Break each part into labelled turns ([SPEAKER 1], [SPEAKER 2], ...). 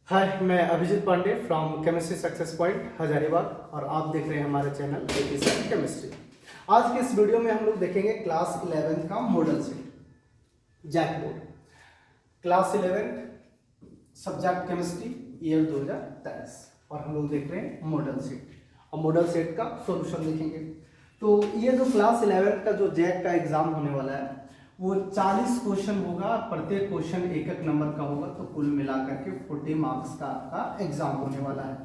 [SPEAKER 1] हाय, मैं Abhijeet Pandey from chemistry success point Hazaribagh और आप देख रहे हैं हमारा चैनल एपीसी केमिस्ट्री। आज के इस वीडियो में हम लोग देखेंगे क्लास 11 का model set JAC board, class 11 subject chemistry year 2023 और हम लोग देख रहे हैं मॉडल सेट और मॉडल सेट का सॉल्यूशन देखेंगे। तो ये जो क्लास 11 का जो जैक का एग्जाम होने वाला है वो 40 क्वेश्चन होगा, प्रत्येक क्वेश्चन एक एक नंबर का होगा, तो कुल मिलाकर के 40 मार्क्स का आपका एग्जाम होने वाला है,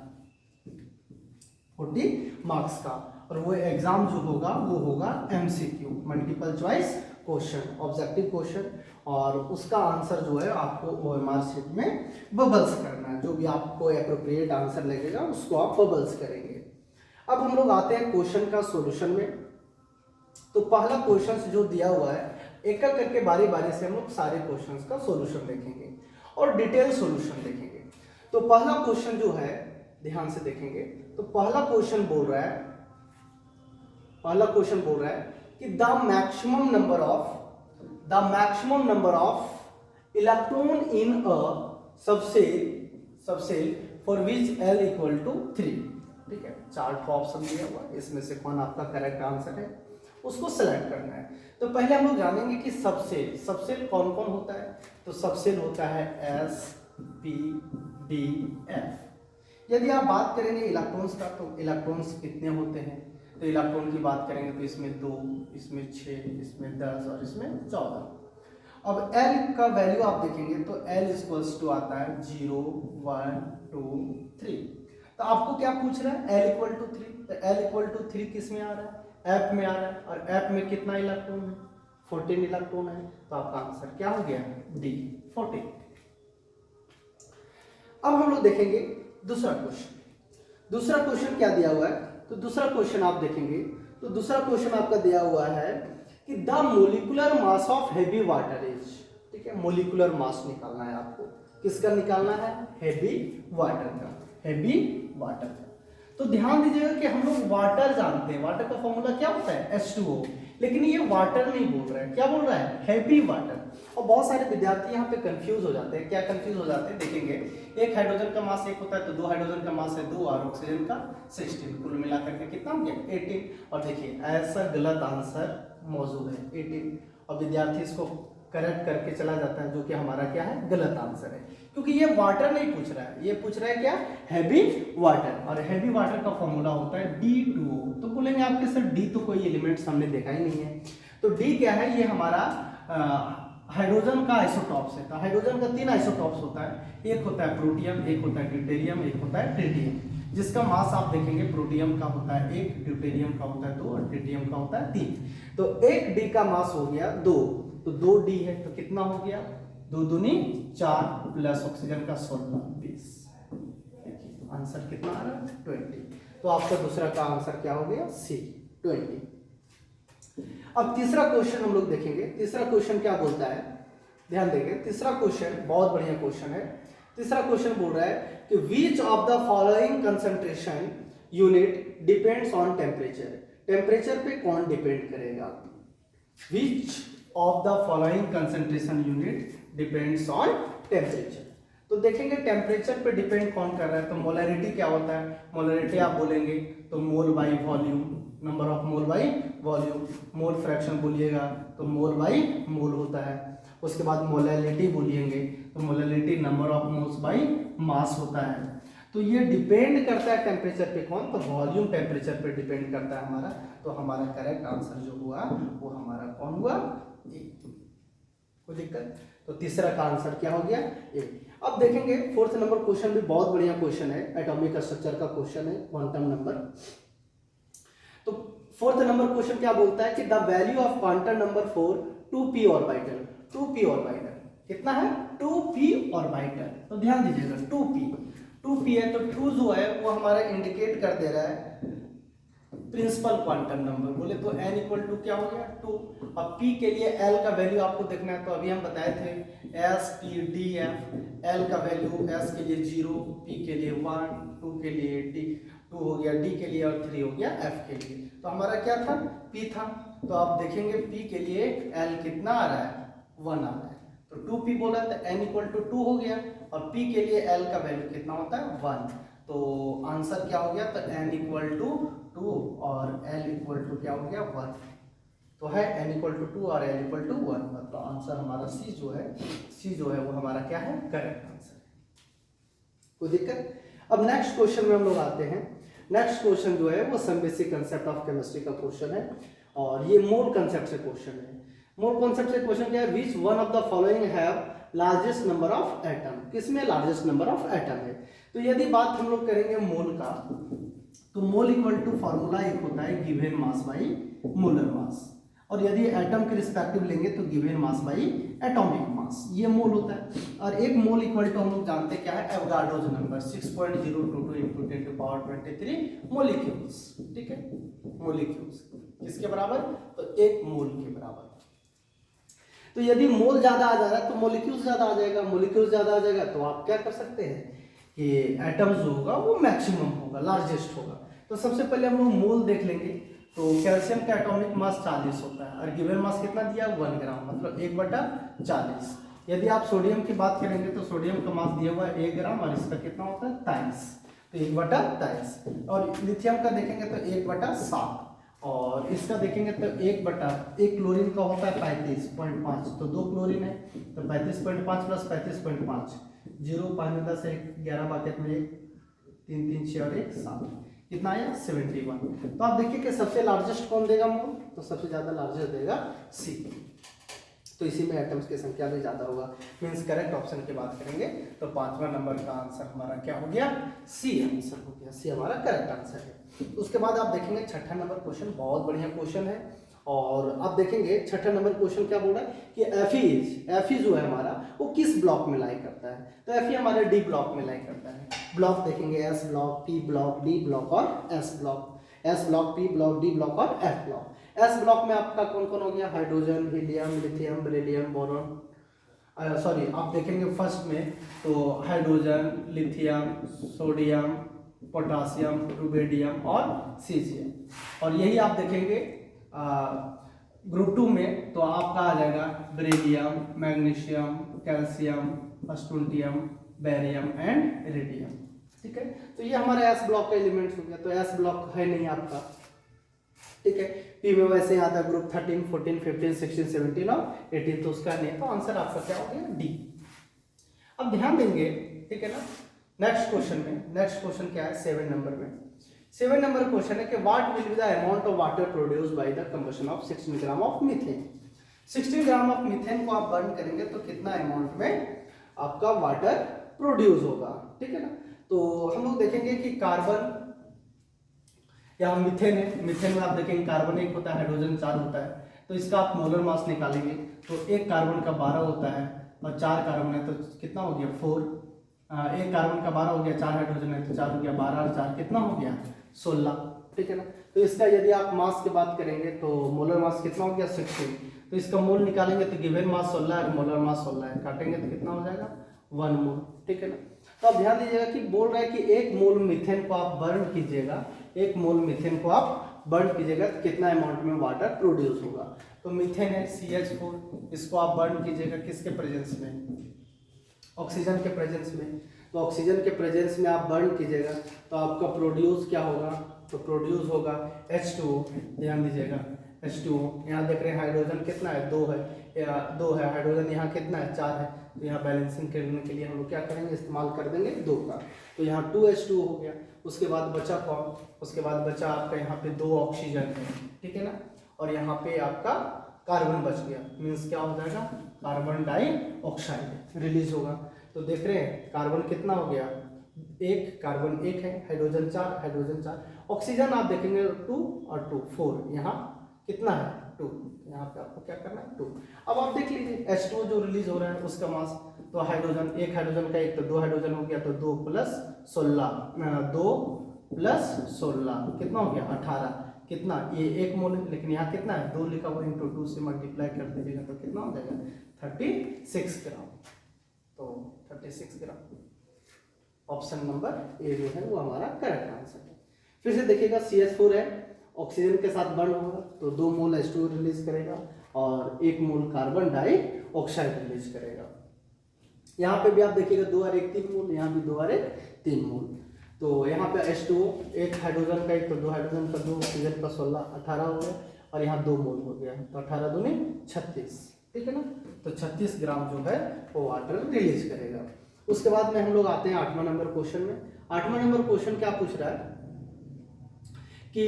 [SPEAKER 1] 40 मार्क्स का। और वो एग्जाम जो होगा वो होगा MCQ, multiple choice question, objective question, और उसका आंसर जो है आपको ओएमआर शीट में बबल्स करना है। जो भी आपको एप्रोप्रिएट आंसर लगेगा उसको आप बबल्स करेंगे। अब हम लोग आते हैं क्वेश्चन का सॉल्यूशन में। तो पहला क्वेश्चन जो दिया हुआ है एक एक करके बारी बारी से हम लोग सारे क्वेश्चंस का सॉल्यूशन देखेंगे और डिटेल सॉल्यूशन देखेंगे। तो पहला क्वेश्चन जो है ध्यान से देखेंगे। तो पहला क्वेश्चन बोल रहा है कि the maximum number of electron in a subshell for which L equal to 3। ठीक है, 4 ऑप्शन दिया हुआ, इसमें से कौन आपका करेक्ट आंसर है उसको सेलेक्ट करना है। तो पहले हम लोग जानेंगे कि सबसेल कौन कौन होता है। तो सबसेल होता है S, P, D, F। यदि आप बात करेंगे इलेक्ट्रॉन्स का, तो इलेक्ट्रॉन्स कितने होते हैं, तो इलेक्ट्रॉन की बात करेंगे तो इसमें 2, इसमें 6, इसमें 10 और इसमें 14। अब L का वैल्यू आप देखेंगे तो L इक्वल्स टू आता है 0, 1, 2, 3। तो आपको क्या पूछ रहा है, L इक्वल टू 3। तो L इक्वल टू 3 किस में आ रहा है, F में आ रहा है, और F में कितना इलेक्ट्रॉन है, 14 इलेक्ट्रॉन है। तो आपका आंसर क्या हो गया, D, 14। अब हम लोग देखेंगे दूसरा क्वेश्चन क्या दिया हुआ है। तो दूसरा क्वेश्चन आप देखेंगे तो दूसरा क्वेश्चन आपका दिया हुआ है कि the molecular mass of heavy water is. ठीक है, मोलिकुलर मास निकालना है आपको। किसका निकालना है, हेवी वाटर का। तो ध्यान दीजिएगा कि हम लोग वाटर जानते हैं, वाटर का फॉर्मूला क्या होता है, H2O, लेकिन ये वाटर नहीं बोल रहा है, क्या बोल रहा है, हेवी वाटर। और बहुत सारे विद्यार्थी यहाँ पे कंफ्यूज हो जाते हैं। क्या कंफ्यूज हो जाते हैं, देखेंगे एक हाइड्रोजन का मास 1 होता है, तो 2 हाइड्रोजन का मास है 2 और ऑक्सीजन का 16, कुल मिलाकर के कितना हो गया 18। और देखिए ऐसा गलत आंसर मौजूद है 18, और विद्यार्थी इसको करेक्ट करके चला जाता है, जो कि हमारा क्या है, गलत आंसर है, क्योंकि ये वाटर नहीं पूछ रहा है, ये पूछ रहा है क्या, हैवी वाटर। और हैवी वाटर का फॉर्मूला होता है D2O। तो बोलेंगे आपके सर D तो कोई एलिमेंट्स हमने देखा ही नहीं है। तो D क्या है, ये हमारा हाइड्रोजन का आइसोटॉप्स है। तो हाइड्रोजन का 3 आइसोटॉप्स होता है, एक होता है प्रोटियम, एक होता है ड्यूटेरियम, एक होता है ट्रिटियम। जिसका मास आप देखेंगे प्रोटियम का होता है 1, ड्यूटेरियम का होता है 2 और ट्रिटियम का होता है 3। तो 1 D का मास हो गया 2, तो 2 D है, तो कितना हो गया, 2 दूनी 4 प्लस ऑक्सीजन का 16, 20। देखिए आंसर कितना आ रहा है, 20। तो आपका दूसरा का आंसर क्या हो गया, C, 20। अब तीसरा क्वेश्चन हम लोग देखेंगे। तीसरा क्वेश्चन क्या बोलता है, ध्यान देंगे। तीसरा क्वेश्चन बहुत बढ़िया क्वेश्चन है। तीसरा क्वेश्चन बोल रहा है कि which of the following concentration unit depends on temperature. Temperature पे कौन डिपेंड करेगा, which of the following concentration unit depends on temperature. तो देखेंगे टेम्परेचर पे डिपेंड कौन कर रहा है। तो मोलरिटी क्या होता है, मोलरिटी आप बोलेंगे तो mole by volume, number of mole by volume. Mole fraction बोलिएगा तो मोल बाई मोल होता है। उसके बाद मोलैलिटी बोलिएंगे तो molality number of moles by mass होता है। तो ये डिपेंड करता है टेम्परेचर पे कौन, तो वॉल्यूम टेम्परेचर पे डिपेंड करता है हमारा। तो हमारा करेक्ट आंसर जो हुआ वो हमारा कौन हुआ, ए। कोई दिक्कत। तो तीसरा का आंसर क्या हो गया, ए। अब देखेंगे फोर्थ नंबर क्वेश्चन भी बहुत बढ़िया क्वेश्चन है, एटॉमिक स्ट्रक्चर का क्वेश्चन है, क्वांटम नंबर। तो फोर्थ नंबर क्वेश्चन क्या बोलता है कि the value of quantum number 4 2p orbital. 2p orbital कितना है, 2p ऑर्बिटल। तो ध्यान दीजिएगा 2p है, तो 2 जो है वो हमारा इंडिकेट कर दे रहा है प्रिंसिपल क्वांटम नंबर। बोले तो n इक्वल टू क्या हो गया 2। अब p के लिए l का वैल्यू आपको देखना है, तो अभी हम बताए थे s p d f। l का वैल्यू s के लिए 0, p के लिए 1, 2 के लिए d, 2 हो गया d के लिए और 3 हो गया f के लिए। तो हमारा क्या था, p था। तो आप देखेंगे p के लिए l कितना आ रहा है, 1 आ रहा है। तो 2p बोला तो n इक्वल टू 2 हो गया, और p के लिए l का वैल्यू कितना होता है 1, तो आंसर क्या हो गया, तो n इक्वल टू 2 और l इक्वल टू क्या हो गया 1, तो है n इक्वल टू 2 और l इक्वल टू 1, मतलब आंसर हमारा c जो है वो हमारा क्या है, करेक्ट आंसर है। कोई दिक्कत? अब नेक्स्ट क्वेश्चन में हम लोग आते हैं। नेक्स्ट क्वेश्चन जो है वो some basic concept of chemistry का क्वेश्चन है, और ये मोल कंसेप्ट से क्वेश्चन है। मोल कॉन्सेप्ट से क्वेश्चन क्या है, which one of the following have largest number of atom, किसमें लार्जेस्ट नंबर ऑफ एटम है। तो यदि बात हम लोग करेंगे मोल का, तो मोल इक्वल टू फॉर्मूला एक होता है given mass by molar mass, और यदि एटम के रिस्पेक्टिव लेंगे तो given mass by atomic mass, ये मोल होता है। और एक मोल इक्वल टू हम लोग जानते हैं क्या है, Avogadro's number 6.022 into 10 to power 23 molecules, ठीक है, मोलिक्यूल्स किसके बराबर, तो एक मोल के बराबर। तो यदि मोल ज्यादा आ जा रहा है तो मोलिक्यूल्स ज्यादा आ जाएगा, मोलिक्यूल्स ज्यादा आ जाएगा तो आप क्या कर सकते हैं कि एटम्स जो होगा वो मैक्सिमम होगा, लार्जेस्ट होगा। तो सबसे पहले हम लोग मोल देख लेंगे, तो कैल्शियम का एटॉमिक मास 40 होता है, और गिवन मास कितना दिया 1 ग्राम, मतलब 1/40। यदि आप सोडियम की बात करेंगे तो सोडियम का मास दिया हुआ है 1 ग्राम, और इसका कितना होता है 23, तो 1/23। और लिथियम का देखेंगे तो 1/7, और इसका देखेंगे तो 1 क्लोरीन का होता है 35.5, तो 2 क्लोरीन है, तो 35.5 प्लस 35.5, 0 5 10 1 11 बाकेट में 1 3 3 6 और 1 7, कितना आया 71। तो आप देखिए कि सबसे लार्जेस्ट कौन देगा मोल, तो सबसे ज्यादा लार्जेस्ट देगा सी, तो इसी में एटम्स की संख्या भी ज्यादा होगा, मींस करेक्ट ऑप्शन की बात करेंगे तो 5वां नंबर का आंसर हमारा क्या हो गया, सी आंसर हो गया, सी हमारा करेक्ट आंसर है। उसके बाद आप देखेंगे 6ठा नंबर क्वेश्चन, बहुत बढ़िया क्वेश्चन है, और आप देखेंगे 6ठा नंबर क्वेश्चन क्या बोल रहा है कि एफी जो है हमारा वो किस ब्लॉक में लाई करता है, तो एफी हमारे डी ब्लॉक में लाई करता है। ब्लॉक देखेंगे S block, P block, D block और S block, S block, P block, D block और एफ ब्लॉक। एस ब्लॉक में आपका कौन कौन हो गया, hydrogen, helium, lithium, beryllium, boron, sorry आप देखेंगे फर्स्ट में तो hydrogen, lithium, sodium, potassium, rubidium और सीजियम, और यही आप देखेंगे ग्रुप 2 में तो आपका आ जाएगा beryllium, magnesium, calcium, strontium, barium and iridium, ठीक है। तो ये हमारा एस ब्लॉक का एलिमेंट्स हो गया, तो एस ब्लॉक है नहीं आपका, ठीक है। पी में वैसे आता है ग्रुप 13, 14, 15, 16, 17 और 18, तो उसका नहीं, तो आंसर आपका क्या हो गया डी। अब ध्यान देंगे, ठीक है ना, नेक्स्ट क्वेश्चन में, नेक्स्ट क्वेश्चन क्या है 7 नंबर में, 7 नंबर क्वेश्चन है कि what will be the amount of water produce by the combustion of 16 gram of methane. 16 gram of methane को आप बर्न करेंगे तो कितना अमाउंट में आपका वाटर प्रोड्यूस होगा, ठीक है ना। तो हम लोग देखेंगे कि कार्बन या मिथेन है, मिथेन में आप देखेंगे कार्बन 1 होता है, हाइड्रोजन 4 होता है, तो इसका आप मोलर मास निकालेंगे तो एक कार्बन का 12 होता है और 4 कार्बन है तो कितना हो गया 4, एक कार्बन का 12 हो गया, 4 हाइड्रोजन है तो 4 हो गया, 12 और 4 कितना हो गया 16, ठीक है ना। तो इसका यदि आप मास की बात करेंगे तो मोलर मास कितना हो गया 16, तो इसका मोल निकालेंगे तो गिवन मास 16 है, मोलर मास 16 है, काटेंगे तो कितना हो जाएगा 1 मोल, ठीक है ना। तो आप ध्यान दीजिएगा कि बोल रहा है कि 1 मोल मीथेन को आप बर्न कीजिएगा, 1 मोल मीथेन को आप बर्न कीजिएगा तो कितना अमाउंट में वाटर प्रोड्यूस होगा। तो मीथेन है CH4, इसको आप बर्न कीजिएगा किसके प्रेजेंस में, ऑक्सीजन के प्रेजेंस में, तो ऑक्सीजन के प्रेजेंस में आप बर्न कीजिएगा तो आपका प्रोड्यूस क्या होगा, तो प्रोड्यूस होगा H2O, ध्यान दीजिएगा H2O, यहाँ देख रहे हैं हाइड्रोजन कितना है 2 है, हाइड्रोजन यहाँ कितना है 4 है, तो यहाँ बैलेंसिंग करने के लिए हम लोग क्या करेंगे, इस्तेमाल कर देंगे 2 का, तो यहाँ 2H2O हो गया। उसके बाद बचा कौन, उसके बाद बचा आपका यहाँ पे 2 ऑक्सीजन है, ठीक है ना, और यहाँ पे आपका कार्बन बच गया, मीन्स क्या हो जाएगा कार्बन डाइऑक्साइड रिलीज होगा। तो देख रहे हैं कार्बन कितना हो गया 1, कार्बन 1 है, हाइड्रोजन 4, हाइड्रोजन 4, ऑक्सीजन आप देखेंगे 2 और 2 4, यहाँ कितना है 2, यहाँ पे आपको क्या करना है 2। अब आप देख लीजिए H2O जो रिलीज हो रहा है उसका मास, तो हाइड्रोजन 1 हाइड्रोजन का 1 तो 2 हाइड्रोजन हो गया, तो 2 + 16 2 + 16 कितना हो गया 18, कितना ये 1 मोल है लेकिन यहाँ कितना है 2 लिखा हुआ, इंटू 2 से मल्टीप्लाई कर दीजिएगा तो कितना हो जाएगा 36 ग्राम, तो 36 ग्राम ऑप्शन नंबर ए जो है वो हमारा करेक्ट आंसर है। फिर से देखिएगा CH4 है, ऑक्सीजन के साथ बर्न होगा तो 2 मोल H2O रिलीज करेगा और 1 mole carbon dioxide oxide release करेगा। यहाँ पे भी आप देखिएगा 2 और 1 3 मोल, यहाँ भी 2 और 1 3 मोल। तो यहाँ पे H2O, एक हाइड्रोजन का 1 तो 2 हाइड्रोजन का 2, ऑक्सीजन का 16 18 हो गया, और यहाँ 2 मोल हो गया, तो 18 दूनी 36, ठीक है ना। तो 36 ग्राम जो है वो वाटर रिलीज करेगा। उसके बाद में हम लोग आते हैं 8वां नंबर क्वेश्चन में। 8वां नंबर क्वेश्चन क्या पूछ रहा है कि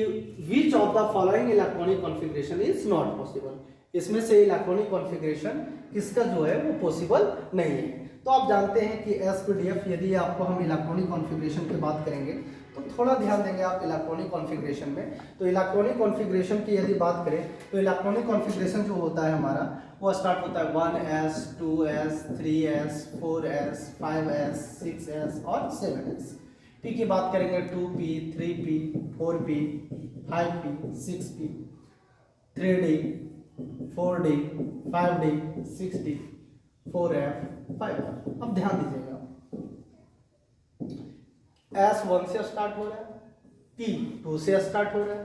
[SPEAKER 1] which of the following electronic configuration is not possible. इसमें से इलेक्ट्रॉनिक कॉन्फ़िगरेशन किसका जो है वो पॉसिबल नहीं है। तो आप जानते हैं कि SPDF, यदि आपको हम इलेक्ट्रॉनिक कॉन्फ़िगरेशन की बात करेंगे तो थोड़ा ध्यान देंगे आप इलेक्ट्रॉनिक कॉन्फ़िगरेशन में। तो इलेक्ट्रॉनिक कॉन्फ़िगरेशन की यदि बात करें तो इलेक्ट्रॉनिक कॉन्फ़िगरेशन जो होता है हमारा वो स्टार्ट होता है 1s 2s 3s 4s 5s 6s और 7s। पी की बात करेंगे 2p 3p 4p 5p 6p 3d 4d 5d 6d 4f 5f। अब ध्यान दीजिएगा, S 1 से स्टार्ट हो रहा है, P 2 से स्टार्ट हो रहा है,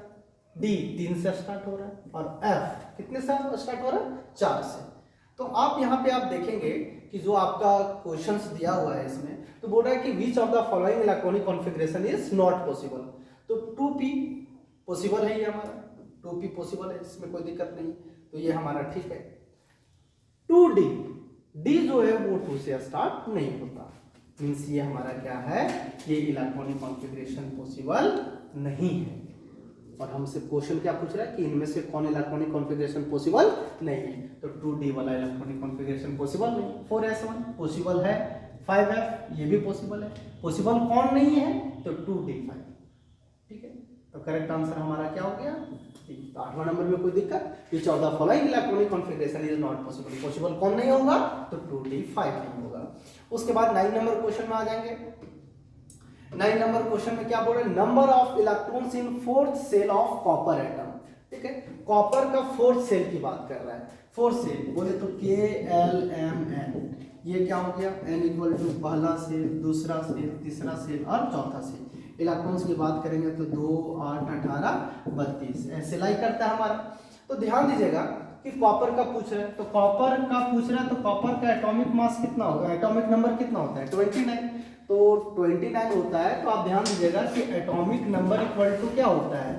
[SPEAKER 1] D 3 से स्टार्ट हो रहा है, और F कितने से स्टार्ट हो रहा है 4 से। तो आप यहाँ पे आप देखेंगे कि जो आपका क्वेश्चंस दिया हुआ है इसमें तो बोल रहा है कि which of the following electronic configuration is not possible. तो 2p पॉसिबल है, ये हमारा 2p पॉसिबल है, इसमें कोई दिक्कत नहीं, तो ये हमारा ठीक है। 2d, d जो है वो 2 से स्टार्ट नहीं होता, मीन्स ये हमारा क्या है, ये इलेक्ट्रॉनिक कॉन्फ़िगरेशन पॉसिबल नहीं है। और हमसे क्वेश्चन क्या पूछ रहा है कि इनमें से कौन इलेक्ट्रॉनिक कॉन्फ़िगरेशन पॉसिबल नहीं है, तो 2d वाला इलेक्ट्रॉनिक कॉन्फ़िगरेशन पॉसिबल नहीं। 4s1 पॉसिबल है, 5f ये भी पॉसिबल है, पॉसिबल कौन नहीं है तो 2d5, ठीक है। तो करेक्ट आंसर हमारा क्या हो गया, तो 8वां नंबर में कोई दिक्कत, which of the following electronic configuration is not possible, possible कौन नहीं होगा तो 2d5 नहीं होगा। उसके बाद 9 नंबर क्वेश्चन में आ जाएंगे। 9 नंबर क्वेश्चन में क्या बोल रहे हैं, number of electrons in fourth shell of copper atom, ठीक है। कॉपर का फोर्थ सेल की बात कर रहा है। फोर्थ सेल बोले तो KLMN, ये क्या हो गया, n इक्वल टू पहला सेल, दूसरा सेल, तीसरा सेल और चौथा सेल। इलेक्ट्रॉन्स की बात करेंगे तो 2 8 18 32 ऐसे लाई करता है हमारा। तो ध्यान दीजिएगा कि कॉपर का पूछ रहा है, तो कॉपर का पूछ रहा है, तो कॉपर का एटॉमिक मास कितना होगा, एटॉमिक नंबर कितना होता है 29, तो 29 होता है। तो आप ध्यान दीजिएगा कि एटॉमिक नंबर इक्वल टू क्या होता है,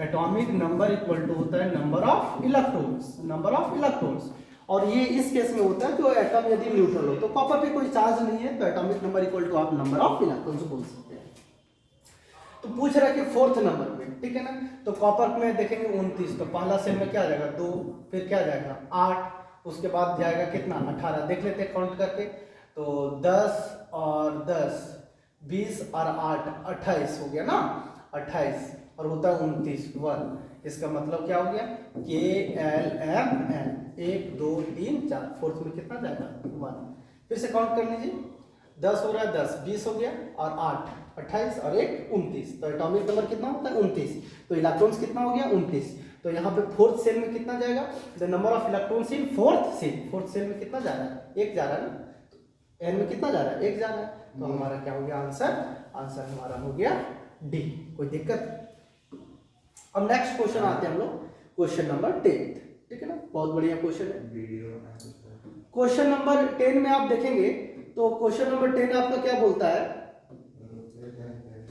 [SPEAKER 1] एटॉमिक नंबर इक्वल टू होता है number of electrons, number of electrons. और ये इस केस में होता है तो एटम यदि न्यूट्रल हो, तो कॉपर पे कोई चार्ज नहीं है, तो एटॉमिक नंबर इक्वल टू आप नंबर ऑफ इलेक्ट्रॉन्स बोल सकते हैं। तो पूछ रहा है कि फोर्थ नंबर में, ठीक है ना। तो कॉपर में देखेंगे 29, तो पहला सेल में क्या आ जाएगा 2, फिर क्या जाएगा 8, उसके बाद जाएगा कितना 18, देख लेते हैं काउंट करके, तो 10 और 10 20 और 8 28 हो गया ना, 28 और होता है 29 1, इसका मतलब क्या हो गया KLMN 1 2 3 4, फोर्थ में कितना जाएगा 1। फिर से काउंट कर लीजिए, 10 हो रहा है 10 20 हो गया और 8 28 और 1 29, तो एटॉमिक नंबर कितना होता है 29, तो इलेक्ट्रॉन्स कितना हो गया 29। तो यहाँ पे फोर्थ सेल में कितना जाएगा, the number of electrons in fourth shell, fourth shell में कितना जा रहा है 1 जा रहा है ना, तो n में कितना जा रहा है 1 जा रहा है, तो हमारा क्या हो गया आंसर, आंसर हमारा हो गया डी। कोई दिक्कत। अब नेक्स्ट क्वेश्चन आते हैं हम लोग क्वेश्चन नंबर 10, ठीक है ना, बहुत बढ़िया क्वेश्चन है। क्वेश्चन नंबर 10 में आप देखेंगे तो क्वेश्चन नंबर 10 आपका क्या बोलता है,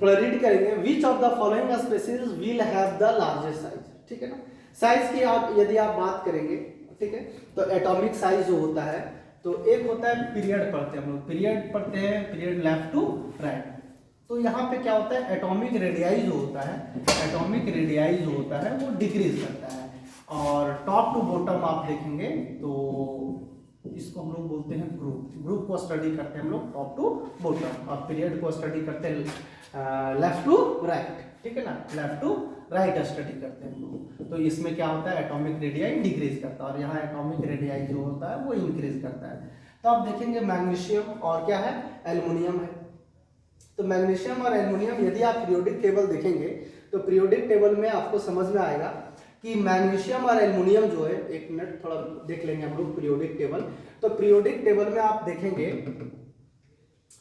[SPEAKER 1] थोड़ा रीड करेंगे, which of the following species will have the largest size, ठीक है ना। साइज की आप यदि आप बात करेंगे, ठीक है, तो एटॉमिक साइज जो होता है, तो एक होता है पीरियड पढ़ते हैं हम लोग, पीरियड पढ़ते हैं, पीरियड लेफ्ट टू राइट। तो यहाँ पे क्या होता है, एटॉमिक रेडियाई जो होता है, एटॉमिक रेडियाई जो होता है वो डिक्रीज करता है, और टॉप टू बॉटम आप देखेंगे तो इसको हम लोग बोलते हैं ग्रुप, ग्रुप को स्टडी करते हैं हम लोग टॉप टू बॉटम, और पीरियड को स्टडी करते हैं लेफ्ट टू राइट, ठीक है ना, लेफ्ट टू राइट स्टडी करते हैं हम लोग। तो इसमें क्या होता है, एटॉमिक रेडियाई डिक्रीज करता है, और यहाँ एटॉमिक रेडियाई जो होता है वो इंक्रीज करता है। तो आप देखेंगे मैग्नीशियम और क्या है, एल्युमिनियम है। तो मैग्नीशियम और एल्युमिनियम यदि आप पीरियोडिक टेबल देखेंगे तो पीरियोडिक टेबल में आपको समझ में आएगा कि मैग्नीशियम और एल्युमिनियम जो है, एक मिनट थोड़ा देख लेंगे हम लोग पीरियोडिक टेबल। तो पीरियोडिक टेबल में आप देखेंगे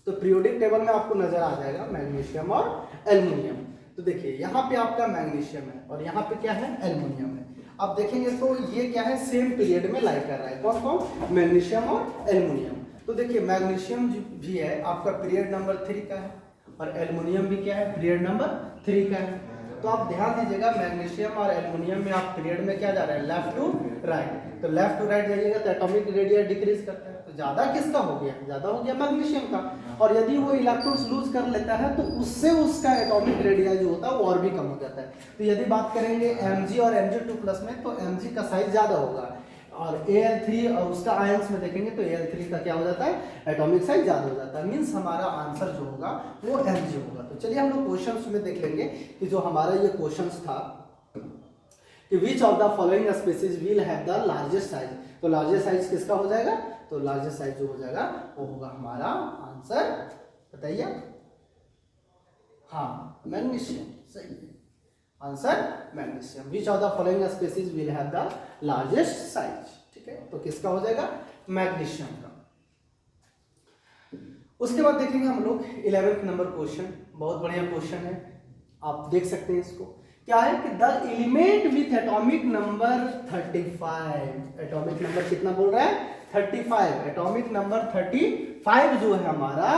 [SPEAKER 1] तो पीरियोडिक टेबल में आपको नजर आ जाएगा मैग्नीशियम और एल्युमिनियम। तो देखिए यहाँ पे आपका मैग्नीशियम है और यहाँ पे क्या है, एल्युमिनियम है। आप देखेंगे तो ये क्या है, सेम पीरियड में लाई कर रहा है। कौन कौन, मैग्नीशियम और एल्युमिनियम। तो देखिए मैग्नीशियम भी है आपका पीरियड नंबर 3 का है, और एल्युमिनियम भी क्या है, पीरियड नंबर 3 का है। तो आप ध्यान दीजिएगा मैग्नीशियम और एल्युमिनियम में आप पीरियड में क्या जा रहे हैं, लेफ्ट टू राइट। तो लेफ्ट टू राइट जाइएगा तो एटॉमिक रेडियस डिक्रीज करता है। तो ज्यादा किसका हो गया, ज्यादा हो गया मैग्नीशियम का। और यदि वो इलेक्ट्रॉन्स लूज कर लेता है तो उससे उसका एटॉमिक रेडियस जो होता है वो और भी कम हो जाता है। तो यदि बात करेंगे Mg और Mg2+ में, तो Mg का साइज ज्यादा होगा, और Al3 और उसका आयंस में देखेंगे तो Al3 का क्या हो जाता है, एटॉमिक साइज ज्यादा हो जाता है। मींस हमारा आंसर जो होगा वो Mg होगा। तो चलिए हम लोग क्वेश्चंस में देख लेंगे कि जो हमारा ये क्वेश्चंस था कि which of the following species will have the largest size. तो लार्जेस्ट साइज किसका हो जाएगा, तो लार्जेस्ट साइज जो हो जाएगा वो होगा हमारा आंसर, बताइए। हाँ, मैग्नीशियम, सही है answer magnesium. Which of the following species will have the largest size, ठीक है, तो किसका हो जाएगा, मैग्नीशियम का। उसके बाद देखेंगे हम लोग 11th नंबर क्वेश्चन, बहुत बढ़िया क्वेश्चन है, आप देख सकते हैं इसको। क्या है कि the element with atomic number 35, atomic number कितना बोल रहा है, 35, एटॉमिक नंबर 35 जो है हमारा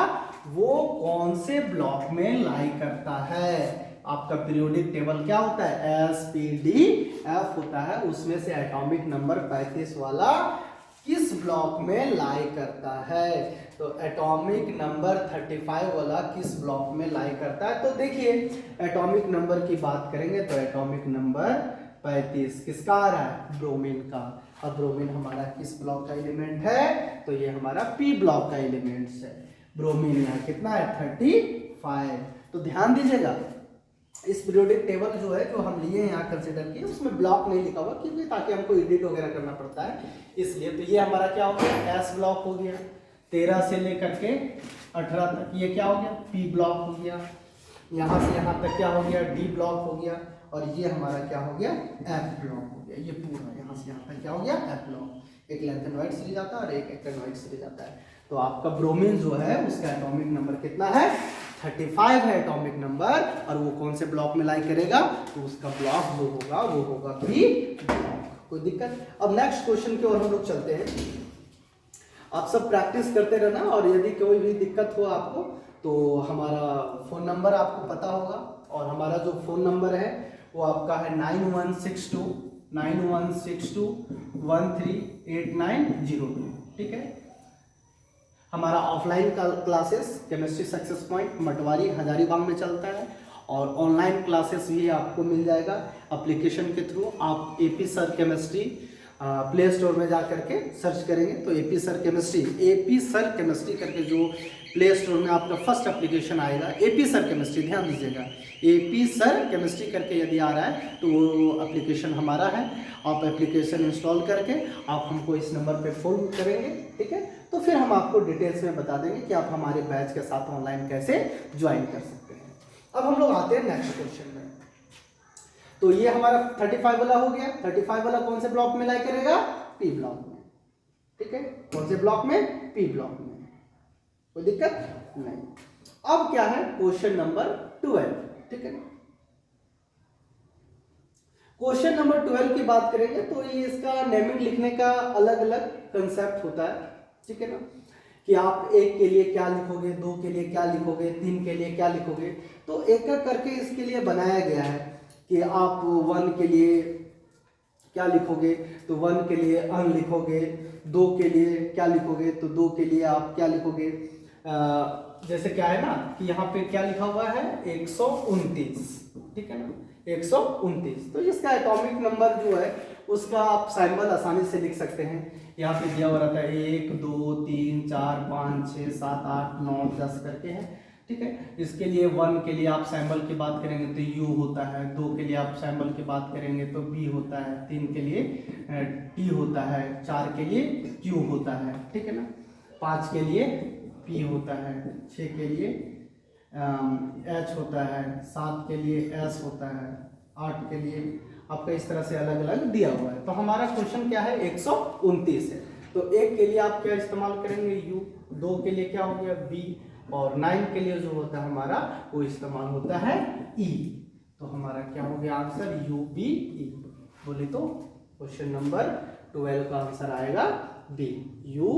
[SPEAKER 1] वो कौन से ब्लॉक में लाई करता है। आपका पीरियोडिक टेबल क्या होता है, SPDF होता है, उसमें से एटॉमिक नंबर 35 वाला किस ब्लॉक में लाई करता है। तो एटॉमिक नंबर 35 वाला किस ब्लॉक में लाई करता है। तो देखिए एटॉमिक नंबर की बात करेंगे तो एटॉमिक नंबर 35 किसका आ रहा है, ब्रोमीन का। अब ब्रोमीन हमारा किस ब्लॉक का एलिमेंट है, तो ये हमारा P ब्लॉक का एलिमेंट है। ब्रोमीन यहाँ कितना है, 35। तो ध्यान दीजिएगा इस पीरियोडिक टेबल जो है जो हम लिए यहाँ कंसीडर किए उसमें ब्लॉक नहीं लिखा हुआ, क्योंकि ताकि हमको एडिट वगैरह करना पड़ता है इसलिए। तो ये हमारा क्या हो गया, S ब्लॉक हो गया, 13 से लेकर के 18 तक ये क्या हो गया, P ब्लॉक हो गया, यहाँ से यहाँ तक क्या हो गया, D ब्लॉक हो गया, और ये हमारा क्या हो गया, F ब्लॉक हो गया। ये पूरा यहाँ से यहाँ तक क्या हो गया, F ब्लॉक। एक लेंथ एंड वाइड सीरीज आता है और एक एक्ट एंड वाइड सीरीज आता है। तो आपका ब्रोमीन जो है उसका एटॉमिक नंबर कितना है, 35 है एटॉमिक नंबर, और वो कौन से ब्लॉक में लाई करेगा, तो उसका ब्लॉक जो होगा वो होगा P ब्लॉक। कोई दिक्कत। अब नेक्स्ट क्वेश्चन की ओर हम लोग चलते हैं। आप सब प्रैक्टिस करते रहना, और यदि कोई भी दिक्कत हो आपको तो हमारा फ़ोन नंबर आपको पता होगा, और हमारा जो फ़ोन नंबर है वो आपका है 9162138902, ठीक है। हमारा offline classes chemistry success point Matwari Hazaribagh में चलता है, और ऑनलाइन क्लासेस भी आपको मिल जाएगा एप्लीकेशन के थ्रू। आप AP sir chemistry play store में जा करके सर्च करेंगे तो AP सर केमिस्ट्री करके जो प्ले स्टोर में आपका फर्स्ट एप्लीकेशन आएगा AP सर केमिस्ट्री, ध्यान दीजिएगा AP सर केमिस्ट्री करके यदि आ रहा है तो वो एप्लीकेशन हमारा है। आप एप्लीकेशन इंस्टॉल करके आप हमको इस नंबर पे फ़ोन करेंगे, ठीक है, तो फिर हम आपको डिटेल्स में बता देंगे कि आप हमारे बैच के साथ ऑनलाइन कैसे ज्वाइन कर सकते हैं। अब हम लोग आते हैं नेक्स्ट क्वेश्चन में। तो ये हमारा 35 वाला हो गया। 35 वाला कौन से ब्लॉक में लाई करेगा, P ब्लॉक में, ठीक है। कौन से ब्लॉक में, P ब्लॉक में, कोई दिक्कत नहीं। अब क्या है क्वेश्चन नंबर 12, ठीक है। क्वेश्चन नंबर 12 की बात करेंगे तो ये इसका नेमिंग लिखने का अलग अलग कंसेप्ट होता है, ठीक है ना, कि आप 1 के लिए क्या लिखोगे, 2 के लिए क्या लिखोगे, 3 के लिए क्या लिखोगे। तो एक एक करके इसके लिए बनाया गया है कि आप 1 के लिए क्या लिखोगे, तो 1 के लिए अन लिखोगे, 2 के लिए क्या लिखोगे, तो 2 के लिए आप क्या लिखोगे। जैसे क्या है ना कि यहाँ पे क्या लिखा हुआ है 129, ठीक है ना, 129। तो इसका एटॉमिक नंबर जो है उसका आप सिंबल आसानी से लिख सकते हैं। यहाँ पे दिया हुआ रहता है 1 2 3 4 5 6 7 8 9 10 करके है, ठीक है। इसके लिए 1 के लिए आप सिंबल की बात करेंगे तो U होता है, 2 के लिए आप सिंबल की बात करेंगे तो B होता है, 3 के लिए T होता है, 4 के लिए Q होता है, ठीक है ना, 5 के लिए P होता है, 6 के लिए H होता है, 7 के लिए S होता है, 8 के लिए आपका इस तरह से अलग अलग दिया हुआ है। तो हमारा क्वेश्चन क्या है 129 है। तो 1 के लिए आप क्या इस्तेमाल करेंगे U, 2 के लिए क्या हो गया B, और 9 के लिए जो होता है हमारा वो इस्तेमाल होता है E। तो हमारा क्या हो गया आंसर UBE, बोले तो क्वेश्चन नंबर 12 का आंसर आएगा बी, यू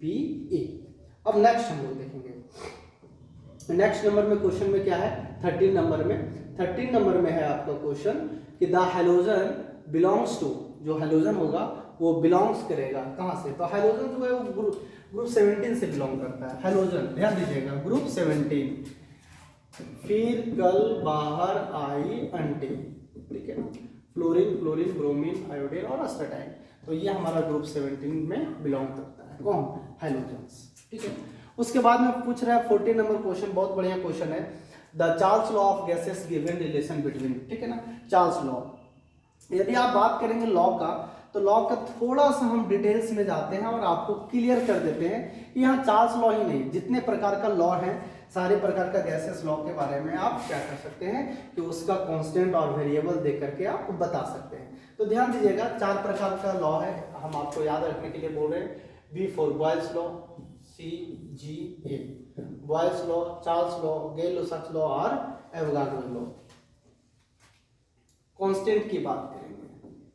[SPEAKER 1] बी ए। अब नेक्स्ट हम लोग देखेंगे। नेक्स्ट नंबर में क्वेश्चन में क्या है, 13 नंबर में, 13 नंबर में है आपका क्वेश्चन कि द हैलोजन बिलोंग्स टू, जो हैलोजन होगा वो बिलोंग्स करेगा कहाँ से, तो हैलोजन जो है वो ग्रुप 17 से बिलोंग करता है। हैलोजन ध्यान दीजिएगा, ग्रुप 17, फिर कल बाहर आई अंटे, ठीक है, फ्लोरीन, क्लोरीन, ब्रोमीन, आयोडीन और अस्टाटाइन, तो ये हमारा ग्रुप 17 में बिलोंग करता है। कौन, हैलोजेंस, ठीक है। उसके बाद में पूछ रहा है 14 नंबर क्वेश्चन, बहुत बढ़िया क्वेश्चन है, the Charles law of gases given relation between, ठीक है ना, चार्ल्स लॉ। यदि आप बात करेंगे लॉ का, तो लॉ का थोड़ा सा हम डिटेल्स में जाते हैं और आपको क्लियर कर देते हैं कि यहाँ चार्ल्स लॉ ही नहीं, जितने प्रकार का लॉ है, सारे प्रकार का गैसेस लॉ के बारे में आप क्या कर सकते हैं कि उसका कांस्टेंट और वेरिएबल दे करके आप बता सकते हैं। तो ध्यान दीजिएगा, 4 प्रकार का लॉ है, हम आपको याद रखने के लिए बोल रहे हैं। B for Boyle's law, C G A, Boyle's law, Charles law, Gay Lussac law और एवोगाड्रो लॉ। कांस्टेंट की बात करेंगे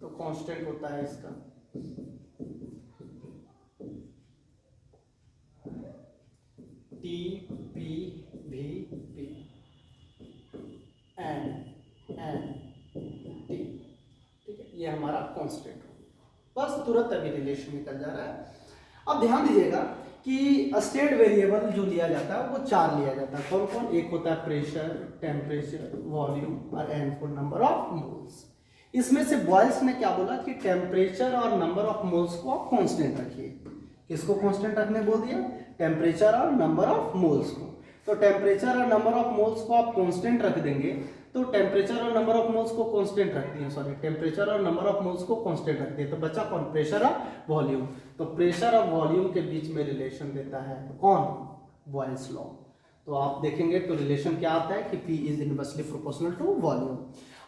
[SPEAKER 1] तो कांस्टेंट होता है इसका T P V P N N T, ठीक है, ये हमारा कांस्टेंट हो। बस तुरंत अभी रिलेशन निकल जा रहा है। अब ध्यान दीजिएगा कि स्टेट वेरिएबल जो लिया जाता है वो 4 लिया जाता है। कौन कौन, एक होता है प्रेशर, टेम्परेचर, वॉल्यूम और n for number of moles. इसमें से बॉयल्स ने क्या बोला कि टेम्परेचर और नंबर ऑफ मोल्स को आप कांस्टेंट रखिए। किसको कांस्टेंट रखने बोल दिया, टेम्परेचर और नंबर ऑफ मोल्स को। तो टेम्परेचर और नंबर ऑफ मोल्स को आप कांस्टेंट रख देंगे, तो टेम्परेचर और नंबर ऑफ मोल्स को कांस्टेंट रख दिए, सॉरी, टेम्परेचर और नंबर ऑफ मोल्स को कांस्टेंट रख दिए, तो बचा कौन, प्रेशर और वॉल्यूम। तो प्रेशर और वॉल्यूम के बीच में रिलेशन देता है कौन, बॉयल्स लॉ। तो आप देखेंगे तो रिलेशन क्या आता है कि P is inversely proportional to volume.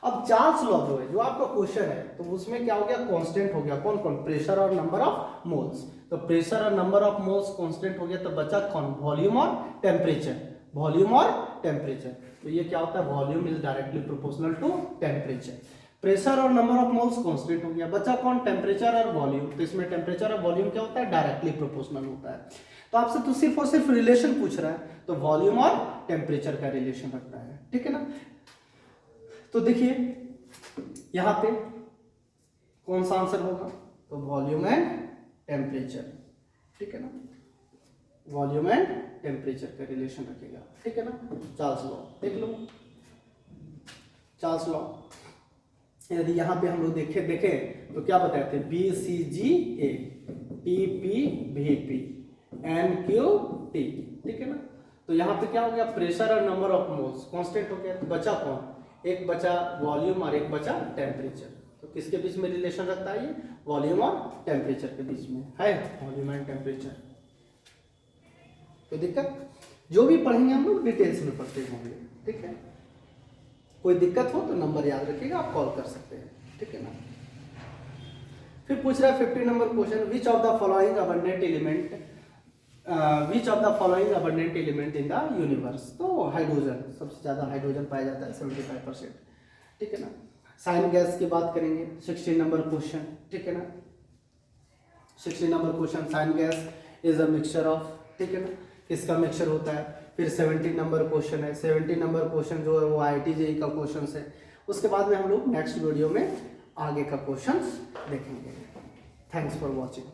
[SPEAKER 1] अब चार्ल्स लॉ जो है, जो आपका क्वेश्चन है, तो उसमें क्या हो गया, कांस्टेंट हो गया, कौन कौन, प्रेशर और नंबर ऑफ मोल्स। तो प्रेशर और नंबर ऑफ मोल्स कांस्टेंट हो गया, तो बचा कौन, वॉल्यूम और टेम्परेचर, वॉल्यूम और टेम्परेचर। तो ये क्या होता है, volume is directly proportional to temperature. Pressure और नंबर ऑफ मोल्स कांस्टेंट हो गया, बचा कौन, टेम्परेचर और वॉल्यूम। तो इसमें टेम्परेचर और वॉल्यूम क्या होता है, डायरेक्टली प्रोपोर्शनल होता है। तो आपसे तो सिर्फ और सिर्फ रिलेशन पूछ रहा है, तो वॉल्यूम और टेम्परेचर का रिलेशन रखना है, ठीक है ना। तो देखिए यहां पे कौन सा आंसर होगा, तो वॉल्यूम एंड टेम्परेचर, ठीक है ना, वॉल्यूम एंड टेम्परेचर का रिलेशन रखेगा, ठीक है ना। चार्ल्स लॉ देख लो, चार्ल्स लॉ यदि यहां पे हम लोग देखें तो क्या बताए थे, B C G A, T P V P, N Q T, ठीक है ना। तो यहाँ पे क्या हो गया, प्रेशर और नंबर ऑफ मोल्स कांस्टेंट हो गया, तो बचा कौन, एक बचा वॉल्यूम और एक बचा टेम्परेचर। तो किसके बीच में रिलेशन रखता है ये, वॉल्यूम और टेम्परेचर के बीच में है, वॉल्यूम एंड टेम्परेचर। तो दिक्कत जो भी पढ़ेंगे हम लोग डिटेल्स में पढ़ते होंगे, ठीक है। कोई दिक्कत हो तो नंबर याद रखिएगा, आप कॉल कर सकते हैं, ठीक है ना। फिर पूछ रहा है 50 number question, which of the following abundant element, which of the following abundant element in the universe. तो हाइड्रोजन, सबसे ज्यादा हाइड्रोजन पाया जाता है 75%, ठीक है ना। साइन गैस की बात करेंगे, 16 नंबर क्वेश्चन, ठीक है ना। 16 number question, sign gas is a mixture of, ठीक है ना, किसका मिक्सचर होता है। फिर 17 नंबर क्वेश्चन है, 17 नंबर क्वेश्चन जो है वो IIT JEE का क्वेश्चन है। उसके बाद में हम लोग नेक्स्ट वीडियो में आगे का क्वेश्चन देखेंगे। Thanks for watching.